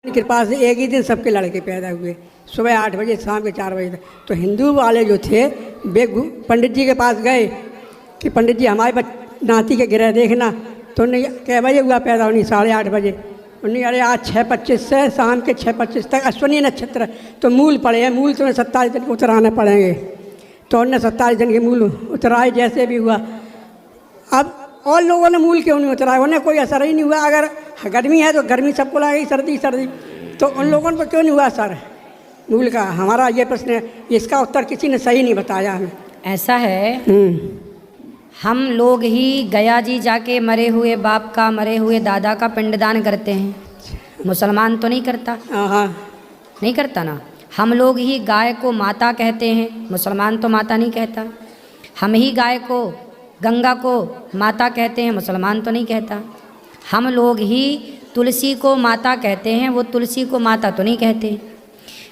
कृपा से एक ही दिन सबके लड़के पैदा हुए, सुबह 8 बजे शाम के 4 बजे तक। तो हिंदू वाले जो थे वे पंडित जी के पास गए कि पंडित जी हमारे नाती के ग्रह देखना। तो उन्हें कै बजे हुआ पैदा? उन्हें 8:30 बजे। उन्हें अरे आज 6:25 से शाम के 6:25 तक अश्विनी नक्षत्र तो मूल पड़े हैं, मूल तुम्हें 27 दिन उतराने पड़ेंगे। तो उन्होंने 27 दिन के मूल उतराए जैसे भी हुआ। अब और लोगों ने मूल क्यों नहीं उतराया? उन्हें कोई असर ही नहीं हुआ। अगर गर्मी है तो गर्मी सबको लगेगी, सर्दी सर्दी, तो उन लोगों पर क्यों नहीं हुआ असर मूल का? हमारा ये प्रश्न है, इसका उत्तर किसी ने सही नहीं बताया हमें। ऐसा है, हम लोग ही गया जी जाके मरे हुए बाप का, मरे हुए दादा का पिंडदान करते हैं। मुसलमान तो नहीं करता? हाँ, नहीं करता ना। हम लोग ही गाय को माता कहते हैं, मुसलमान तो माता नहीं कहता। हम ही गाय को, गंगा को माता कहते हैं, मुसलमान तो नहीं कहता। हम लोग ही तुलसी को माता कहते हैं, वो तुलसी को माता तो नहीं कहते।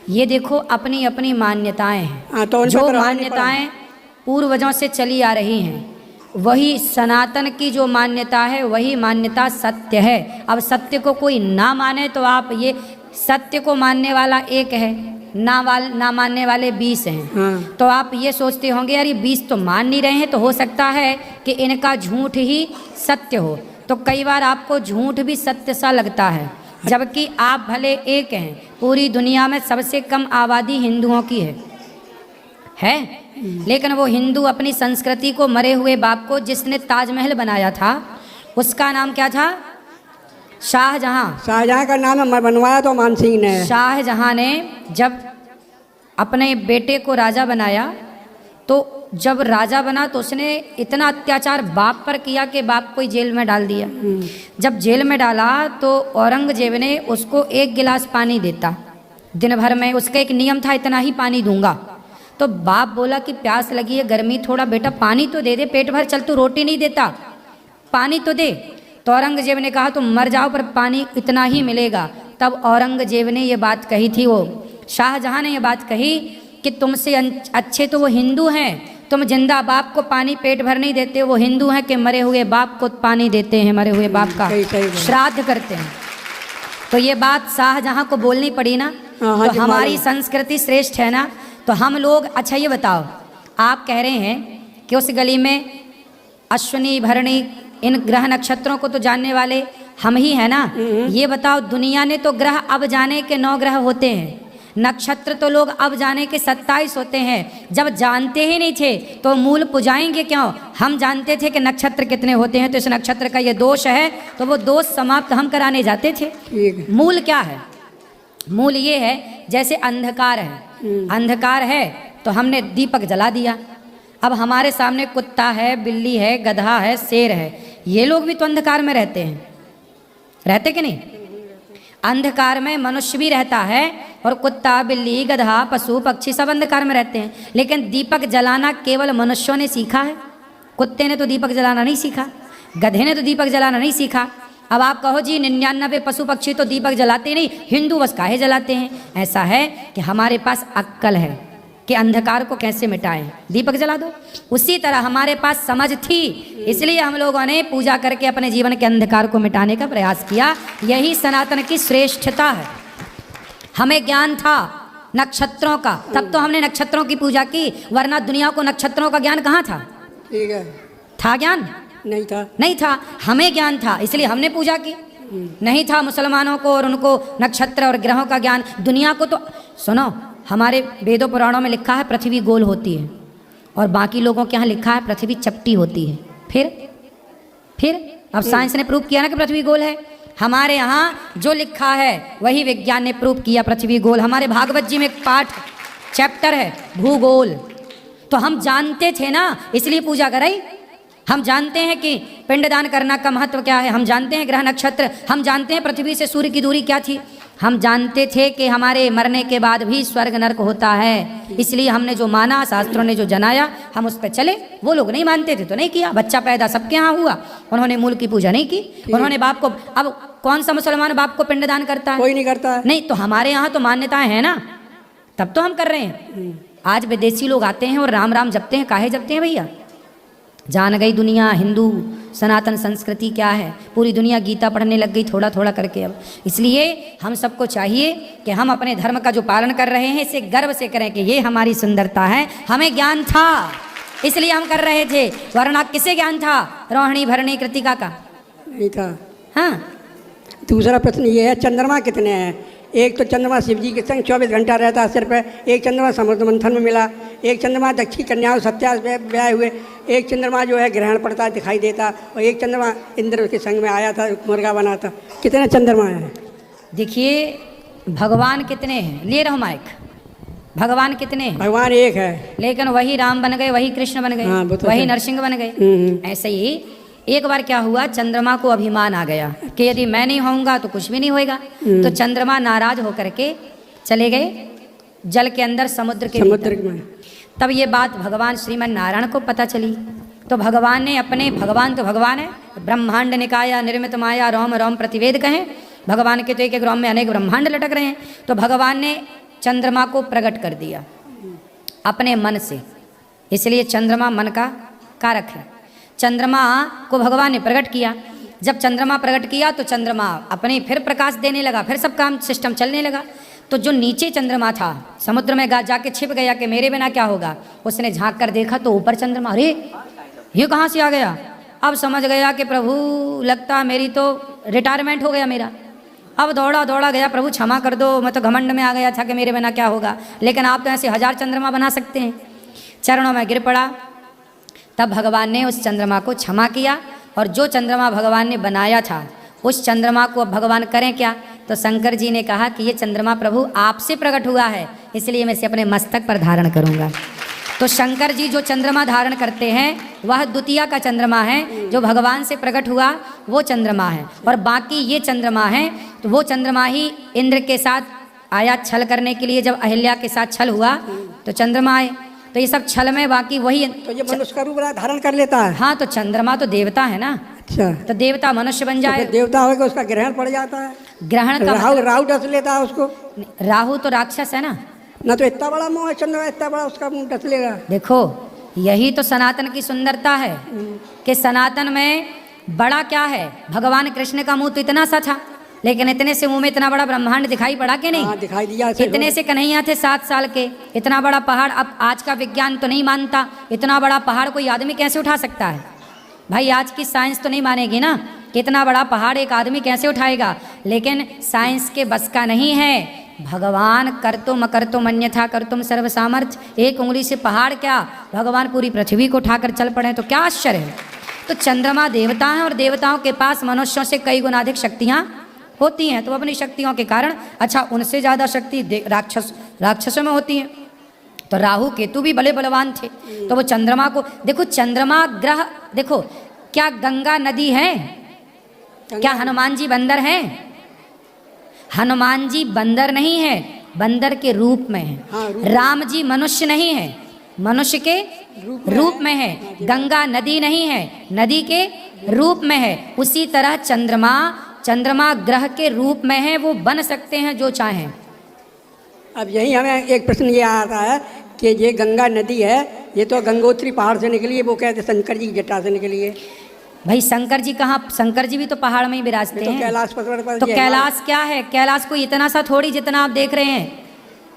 ये देखो अपनी अपनी मान्यताएं हैं। तो जो मान्यताएं पूर्वजों से चली आ रही हैं, वही सनातन की जो मान्यता है वही मान्यता सत्य है। अब सत्य को कोई ना माने तो आप ये, सत्य को मानने वाला एक है, ना मानने वाले 20 हैं। तो आप ये सोचते होंगे यार ये 20 तो मान नहीं रहे हैं, तो हो सकता है कि इनका झूठ ही सत्य हो। तो कई बार आपको झूठ भी सत्य सा लगता है, जबकि आप भले एक हैं। पूरी दुनिया में सबसे कम आबादी हिंदुओं की है, लेकिन वो हिंदू अपनी संस्कृति को, मरे हुए बाप को, जिसने ताजमहल बनाया था उसका नाम क्या था? शाहजहां। शाहजहां का नाम बनवाया तो मान सिंह ने। शाहजहां ने जब अपने बेटे को राजा बनाया, तो जब राजा बना तो उसने इतना अत्याचार बाप पर किया कि बाप को जेल में डाल दिया। जब जेल में डाला तो औरंगजेब ने उसको 1 गिलास पानी देता दिन भर में। उसका एक नियम था, इतना ही पानी दूंगा। तो बाप बोला कि प्यास लगी है, गर्मी, थोड़ा बेटा पानी तो दे दे, पेट भर चल, तू रोटी नहीं देता, पानी तो दे। तो औरंगजेब ने कहा तुम मर जाओ पर पानी इतना ही मिलेगा। तब औरंगजेब ने ये बात कही थी, वो शाहजहां ने ये बात कही कि तुमसे अच्छे तो वो हिंदू हैं, तुम जिंदा बाप को पानी पेट भर नहीं देते, वो हिंदू हैं कि मरे हुए बाप को पानी देते हैं, मरे हुए बाप का श्राद्ध करते हैं। तो ये बात शाहजहां को बोलनी पड़ी ना। तो हमारी संस्कृति श्रेष्ठ है ना। तो हम लोग, अच्छा ये बताओ, आप कह रहे हैं कि उस गली में अश्विनी भरणी इन ग्रह नक्षत्रों को तो जानने वाले हम ही हैं ना। ये बताओ, दुनिया ने तो ग्रह अब जाने के 9 ग्रह होते हैं, नक्षत्र तो लोग अब जाने के 27 होते हैं। जब जानते ही नहीं थे तो मूल पुजाएंगे क्यों? हम जानते थे कि नक्षत्र कितने होते हैं, तो इस नक्षत्र का ये दोष है, तो वो दोष समाप्त हम कराने जाते थे। मूल क्या है? मूल ये है, जैसे अंधकार है, अंधकार है तो हमने दीपक जला दिया। अब हमारे सामने कुत्ता है, बिल्ली है, गधा है, शेर है, ये लोग भी तो अंधकार में रहते हैं, रहते कि नहीं? अंधकार में मनुष्य भी रहता है, और कुत्ता, बिल्ली, गधा, पशु, पक्षी सब अंधकार में रहते हैं। लेकिन दीपक जलाना केवल मनुष्यों ने सीखा है। कुत्ते ने तो दीपक जलाना नहीं सीखा, गधे ने तो दीपक जलाना नहीं सीखा। अब आप कहो जी 99 पशु पक्षी तो दीपक जलाते नहीं, हिंदू बस काहे जलाते हैं? ऐसा है कि हमारे पास अक्कल है कि अंधकार को कैसे मिटाएं, दीपक जला दो। उसी तरह हमारे पास समझ थी, इसलिए हम लोगों ने पूजा करके अपने जीवन के अंधकार को मिटाने का प्रयास किया। यही सनातन की श्रेष्ठता है। हमें ज्ञान था नक्षत्रों का, तब तो हमने नक्षत्रों की पूजा की, वरना दुनिया को नक्षत्रों का ज्ञान कहाँ था? ठीक है, था ज्ञान? नहीं था, नहीं था। हमें ज्ञान था, इसलिए हमने पूजा की। नहीं था मुसलमानों को और उनको नक्षत्र और ग्रहों का ज्ञान। दुनिया को तो सुनो, हमारे वेदों पुराणों में लिखा है पृथ्वी गोल होती है, और बाकी लोगों के यहाँ लिखा है पृथ्वी चपटी होती है। फिर अब साइंस ने प्रूव किया ना कि पृथ्वी गोल है। हमारे यहाँ जो लिखा है वही विज्ञान ने प्रूव किया, पृथ्वी गोल। हमारे भागवत जी में एक पाठ, चैप्टर है भूगोल। तो हम जानते थे ना, इसलिए पूजा कराई। हम जानते हैं कि पिंडदान करना का महत्व क्या है, हम जानते हैं ग्रह नक्षत्र, हम जानते हैं पृथ्वी से सूर्य की दूरी क्या थी, हम जानते थे कि हमारे मरने के बाद भी स्वर्ग नरक होता है। इसलिए हमने जो माना, शास्त्रों ने जो जनाया, हम उस पर चले। वो लोग नहीं मानते थे तो नहीं किया। बच्चा पैदा सबके यहाँ हुआ, उन्होंने मूल की पूजा नहीं की, उन्होंने बाप को। अब कौन सा मुसलमान बाप को पिंडदान करता है? कोई नहीं करता है। नहीं, तो हमारे यहाँ तो मान्यताएं हैं ना, तब तो हम कर रहे हैं। आज विदेशी लोग आते हैं और राम राम जपते हैं, काहे जपते हैं भैया? जान गई दुनिया हिंदू सनातन संस्कृति क्या है, पूरी दुनिया गीता पढ़ने लग गई थोड़ा थोड़ा करके अब। इसलिए हम सबको चाहिए कि हम अपने धर्म का जो पालन कर रहे हैं इसे गर्व से करें कि ये हमारी सुंदरता है। हमें ज्ञान था इसलिए हम कर रहे थे, वरना किसे ज्ञान था रोहिणी भरणी कृतिका का? नहीं था। हाँ, दूसरा प्रश्न ये है, चंद्रमा कितने हैं? एक तो चंद्रमा शिव जी के संग 24 घंटा रहता है सिर पे, एक चंद्रमा समुद्र मंथन में मिला, एक चंद्रमा दक्षिण कन्या और सत्यास ब्याह हुए, एक चंद्रमा जो है ग्रहण पड़ता है दिखाई देता, और एक चंद्रमा इंद्र के संग में आया था मुर्गा बना था। कितने चंद्रमा हैं? देखिए भगवान कितने हैं, ले रहो माइक, भगवान कितने हैं? भगवान एक है, लेकिन वही राम बन गए, वही कृष्ण बन गए, हाँ, वो तो वही है। नरसिंह बन गए। ऐसे ही एक बार क्या हुआ, चंद्रमा को अभिमान आ गया कि यदि मैं नहीं होऊंगा तो कुछ भी नहीं होएगा। तो चंद्रमा नाराज होकर के चले गए जल के अंदर समुद्र के समुद्र भीतर। में। तब ये बात भगवान श्रीमन नारायण को पता चली, तो भगवान ने अपने, भगवान तो भगवान है, ब्रह्मांड निकाया निर्मित माया रोम रोम प्रतिवेद कहें, भगवान के तो एक एक रोम में अनेक ब्रह्मांड लटक रहे हैं। तो भगवान ने चंद्रमा को प्रकट कर दिया अपने मन से, इसलिए चंद्रमा मन का कारक है। चंद्रमा को भगवान ने प्रकट किया, जब चंद्रमा प्रकट किया तो चंद्रमा अपने फिर प्रकाश देने लगा, फिर सब काम सिस्टम चलने लगा। तो जो नीचे चंद्रमा था समुद्र में जाके छिप गया कि मेरे बिना क्या होगा, उसने झांक कर देखा तो ऊपर चंद्रमा, अरे ये कहाँ से आ गया? अब समझ गया कि प्रभु लगता मेरी तो रिटायरमेंट हो गया मेरा। अब दौड़ा दौड़ा गया, प्रभु क्षमा कर दो, मैं तो घमंड में आ गया था कि मेरे बिना क्या होगा, लेकिन आप तो ऐसे 1000 चंद्रमा बना सकते हैं। चरणों में गिर पड़ा, तब भगवान ने उस चंद्रमा को क्षमा किया, और जो चंद्रमा भगवान ने बनाया था उस चंद्रमा को अब भगवान करें क्या? तो शंकर जी ने कहा कि ये चंद्रमा प्रभु आपसे प्रकट हुआ है, इसलिए मैं इसे अपने मस्तक पर धारण करूंगा। तो शंकर जी जो चंद्रमा धारण करते हैं वह द्वितीया का चंद्रमा है, जो भगवान से प्रकट हुआ वो चंद्रमा है। और बाकी ये चंद्रमा है तो वो चंद्रमा ही इंद्र के साथ आया छल करने के लिए, जब अहिल्या के साथ छल हुआ तो चंद्रमा आए। तो ये सब छल में बाकी वही, तो ये मनुष्य का रूप धारण कर लेता है। हाँ, तो चंद्रमा तो देवता है ना, अच्छा, तो देवता मनुष्य बन तो जाए। फिर देवता होगा उसका ग्रहण पड़ जाता है, ग्रहण का राहु डस लेता है उसको। राहु तो राक्षस है ना, ना तो इतना बड़ा मुंह है चंद्रमा, इतना बड़ा उसका मुंह डस लेगा। देखो यही तो सनातन की सुंदरता है कि सनातन में बड़ा क्या है, भगवान कृष्ण का मुंह तो इतना सा था, लेकिन इतने से मुंह में इतना बड़ा ब्रह्मांड दिखाई पड़ा कि नहीं? हाँ, दिखाई दिया। इतने से कन्हैया थे 7 साल के, इतना बड़ा पहाड़। अब आज का विज्ञान तो नहीं मानता इतना बड़ा पहाड़ कोई आदमी कैसे उठा सकता है। भाई आज की साइंस तो नहीं मानेगी ना कि इतना बड़ा पहाड़ एक आदमी कैसे उठाएगा, लेकिन साइंस के बस का नहीं है। भगवान करतुम अकर्तुम अन्यथा कर्तुम सर्व सामर्थ्य, एक उंगली से पहाड़ क्या, भगवान पूरी पृथ्वी को उठाकर चल पड़े, तो क्या आश्चर्य है। तो चंद्रमा देवता है और देवताओं के पास मनुष्यों से कई गुना अधिक शक्तियाँ होती हैं, तो अपनी शक्तियों के कारण अच्छा उनसे ज़्यादा शक्ति राक्षसों में होती है। तो राहु केतु भी बड़े बलवान थे, तो वो चंद्रमा को देखो, चंद्रमा ग्रह देखो, क्या गंगा नदी है? क्या हनुमान जी बंदर हैं? हनुमान जी बंदर नहीं है, बंदर के रूप में है। हाँ, राम जी मनुष्य नहीं है, मनुष्य के रूप में है। गंगा नदी नहीं है, नदी के रूप में है। उसी तरह चंद्रमा ग्रह के रूप में है, वो बन सकते हैं जो चाहें। अब यही हमें एक प्रश्न ये आता है कि ये गंगा नदी है, ये तो गंगोत्री पहाड़ से निकली है, वो कहते शंकर जी की जटा से निकली है। भाई शंकर जी कहाँ, शंकर जी भी तो पहाड़ में ही विराजते तो हैं। कैलाश पर्वत पर तो कैलाश क्या है? कैलाश को इतना सा थोड़ी जितना आप देख रहे हैं,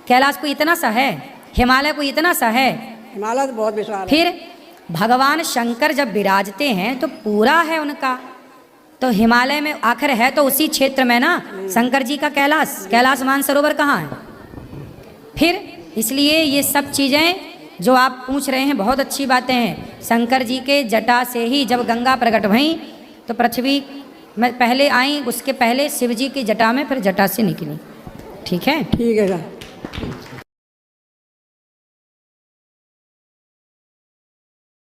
कैलाश को इतना सा है, हिमालय को इतना सा है। हिमालय तो बहुत विशाल है। फिर भगवान शंकर जब विराजते हैं तो पूरा है उनका, तो हिमालय में आखिर है तो उसी क्षेत्र में ना शंकर जी का कैलाश मानसरोवर कहाँ है? फिर इसलिए ये सब चीज़ें जो आप पूछ रहे हैं बहुत अच्छी बातें हैं। शंकर जी के जटा से ही जब गंगा प्रकट हुई तो पृथ्वी में पहले आई, उसके पहले शिव जी की जटा में, फिर जटा से निकली। ठीक है, ठीक है सर।